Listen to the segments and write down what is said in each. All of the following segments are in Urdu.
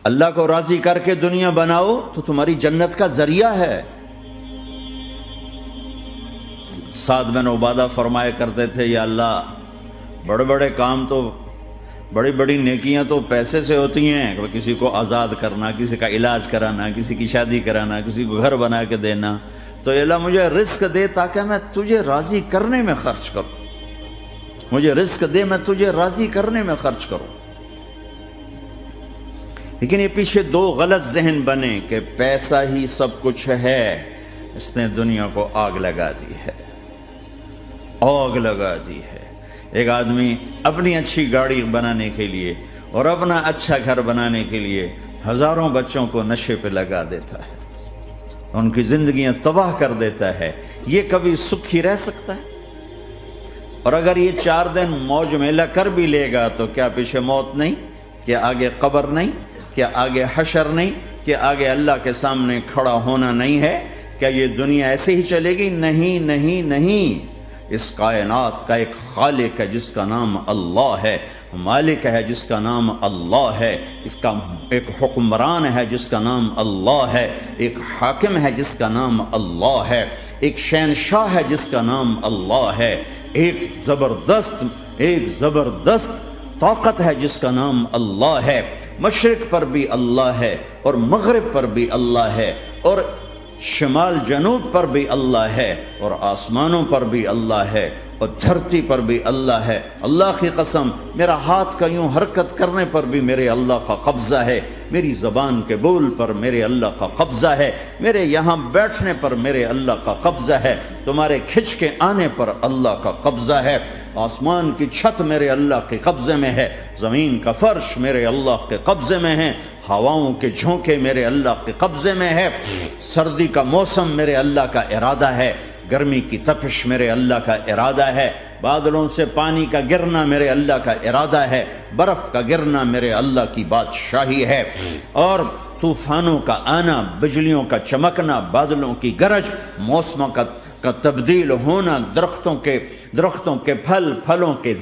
اللہ کو راضی کر کے دنیا بناؤ تو تمہاری جنت کا ذریعہ ہے۔ سعد بن عبادہ فرمایا کرتے تھے، یا اللہ بڑے بڑے کام تو، بڑی بڑی نیکیاں تو پیسے سے ہوتی ہیں، کسی کو آزاد کرنا، کسی کا علاج کرانا، کسی کی شادی کرانا، کسی کو گھر بنا کے دینا، تو اللہ مجھے رزق دے تاکہ میں تجھے راضی کرنے میں خرچ کروں، مجھے رزق دے میں تجھے راضی کرنے میں خرچ کروں۔ لیکن یہ پیچھے دو غلط ذہن بنے کہ پیسہ ہی سب کچھ ہے، اس نے دنیا کو آگ لگا دی ہے، آگ لگا دی ہے۔ ایک آدمی اپنی اچھی گاڑی بنانے کے لیے اور اپنا اچھا گھر بنانے کے لیے ہزاروں بچوں کو نشے پہ لگا دیتا ہے، ان کی زندگیاں تباہ کر دیتا ہے۔ یہ کبھی سکھی رہ سکتا ہے؟ اور اگر یہ 4 دن موج میلہ کر بھی لے گا تو کیا پیچھے موت نہیں؟ کیا آگے قبر نہیں؟ کیا آگے حشر نہیں؟ کیا آگے اللہ کے سامنے کھڑا ہونا نہیں ہے؟ کیا یہ دنیا ایسے ہی چلے گی؟ نہیں نہیں نہیں، اس کائنات کا ایک خالق ہے جس کا نام اللہ ہے، مالک ہے جس کا نام اللہ ہے، اس کا ایک حکمران ہے جس کا نام اللہ ہے، ایک حاکم ہے جس کا نام اللہ ہے، ایک شہنشاہ ہے جس کا نام اللہ ہے، ایک زبردست طاقت ہے جس کا نام اللہ ہے۔ مشرق پر بھی اللہ ہے اور مغرب پر بھی اللہ ہے اور شمال جنوب پر بھی اللہ ہے اور آسمانوں پر بھی اللہ ہے اور دھرتی پر بھی اللہ ہے۔ اللہ کی قسم، میرا ہاتھ کا یوں حرکت کرنے پر بھی میرے اللہ کا قبضہ ہے، میری زبان کے بول پر میرے اللہ کا قبضہ ہے، میرے یہاں بیٹھنے پر میرے اللہ کا قبضہ ہے، تمہارے کھچ کے آنے پر اللہ کا قبضہ ہے۔ آسمان کی چھت میرے اللہ کے قبضے میں ہے، زمین کا فرش میرے اللہ کے قبضے میں ہے، ہواؤں کے جھونکے میرے اللہ کے قبضے میں ہے، سردی کا موسم میرے اللہ کا ارادہ ہے، گرمی کی تپش میرے اللہ کا ارادہ ہے، بادلوں سے پانی کا گرنا میرے اللہ کا ارادہ ہے، برف کا گرنا میرے اللہ کی بادشاہی ہے، اور طوفانوں کا آنا، بجلیوں کا چمکنا، بادلوں کی گرج، موسموں کا تبدیل ہونا، درختوں کے پھلوں کے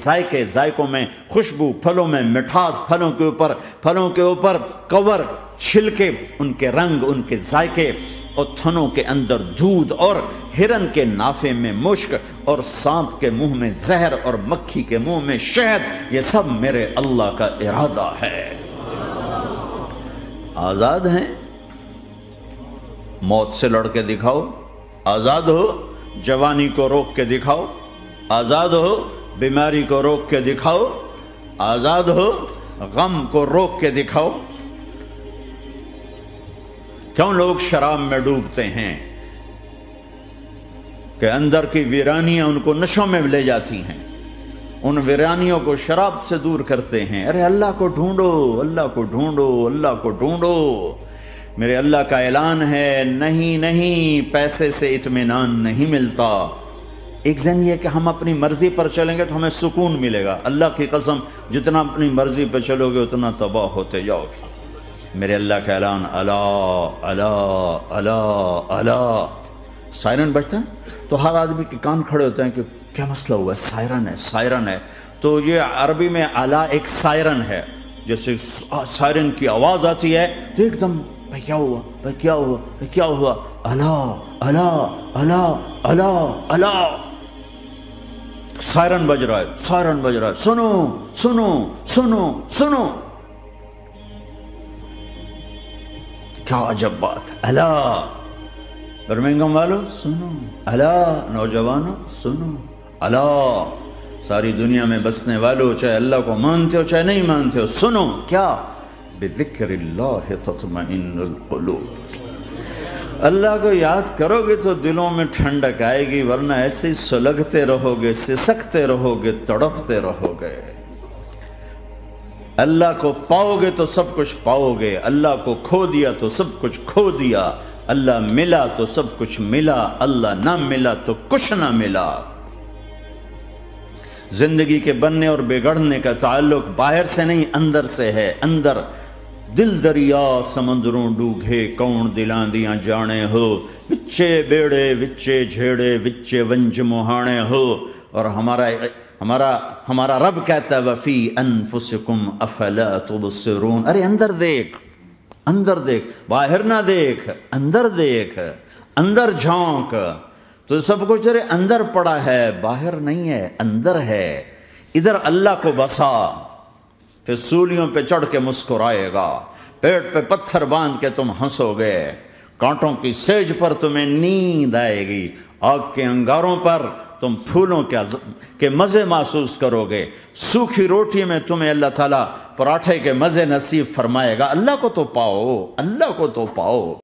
ذائقوں میں خوشبو، پھلوں میں مٹھاس، پھلوں کے اوپر کور، چھلکے، ان کے رنگ، ان کے ذائقے، اور تھنوں کے اندر دودھ، اور ہرن کے نافے میں مشک، اور سانپ کے منہ میں زہر، اور مکھی کے منہ میں شہد، یہ سب میرے اللہ کا ارادہ ہے۔ آزاد ہیں؟ موت سے لڑ کے دکھاؤ، آزاد ہو، جوانی کو روک کے دکھاؤ، آزاد ہو، بیماری کو روک کے دکھاؤ، آزاد ہو، غم کو روک کے دکھاؤ۔ کیوں لوگ شراب میں ڈوبتے ہیں؟ کہ اندر کی ویرانیاں ان کو نشوں میں لے جاتی ہیں، ان ویرانیوں کو شراب سے دور کرتے ہیں۔ ارے اللہ کو ڈھونڈو، اللہ کو ڈھونڈو، اللہ کو ڈھونڈو۔ میرے اللہ کا اعلان ہے، نہیں، پیسے سے اطمینان نہیں ملتا۔ ایک ذہن یہ کہ ہم اپنی مرضی پر چلیں گے تو ہمیں سکون ملے گا۔ اللہ کی قسم، جتنا اپنی مرضی پہ چلو گے اتنا تباہ ہوتے جاؤ گے۔ میرے اللہ کا اعلان، اللہ اللہ اللہ اللہ، سائرن بجتا ہے تو ہر آدمی کے کان کھڑے ہوتے ہیں کہ کیا مسئلہ ہوا ہے، سائرن ہے۔ تو یہ عربی میں اعلیٰ ایک سائرن ہے، جیسے سائرن کی آواز آتی ہے تو ایک دم بھائی کیا ہوا، اللہ اللہ اللہ اللہ اللہ، سائرن بج رہا ہے، سنو سنو سنو سنو، کیا عجب بات ہے۔ اللہ برمنگم والوں سنو، اللہ نوجوانوں سنو، اللہ ساری دنیا میں بسنے والوں، چاہے اللہ کو مانتے ہو چاہے نہیں مانتے ہو، سنو، کیا؟ بذکر اللہ تطمئن القلوب، اللہ کو یاد کرو گے تو دلوں میں ٹھنڈک آئے گی، ورنہ ایسے ہی سلگتے رہو گے، سسکتے رہو گے، تڑپتے رہو گے۔ اللہ کو پاؤ گے تو سب کچھ پاؤ گے، اللہ کو کھو دیا تو سب کچھ کھو دیا، اللہ ملا تو سب کچھ ملا، اللہ نہ ملا تو کچھ نہ ملا۔ زندگی کے بننے اور بگڑنے کا تعلق باہر سے نہیں اندر سے ہے۔ اندر دل دریا سمندروں ڈوگے، کون دلاں دیاں جانے ہو، وچے بیڑے وچے جھیڑے وچے ونج مہانے ہو۔ اور ہمارا رب کہتا ہے وفی انفسکم افلا تبصرون، ارے اندر دیکھ، اندر دیکھ، باہر نہ دیکھ، اندر دیکھ، اندر جھونک، تو سب کچھ تیرے اندر پڑا ہے، باہر نہیں ہے، اندر ہے۔ ادھر اللہ کو بسا، پھر سولیوں پہ چڑھ کے مسکرائے گا، پیٹ پہ پتھر باندھ کے تم ہنسو گے، کانٹوں کی سیج پر تمہیں نیند آئے گی، آگ کے انگاروں پر تم پھولوں کے مزے محسوس کرو گے، سوکھی روٹی میں تمہیں اللہ تعالیٰ پراٹھے کے مزے نصیب فرمائے گا۔ اللہ کو تو پاؤ، اللہ کو تو پاؤ۔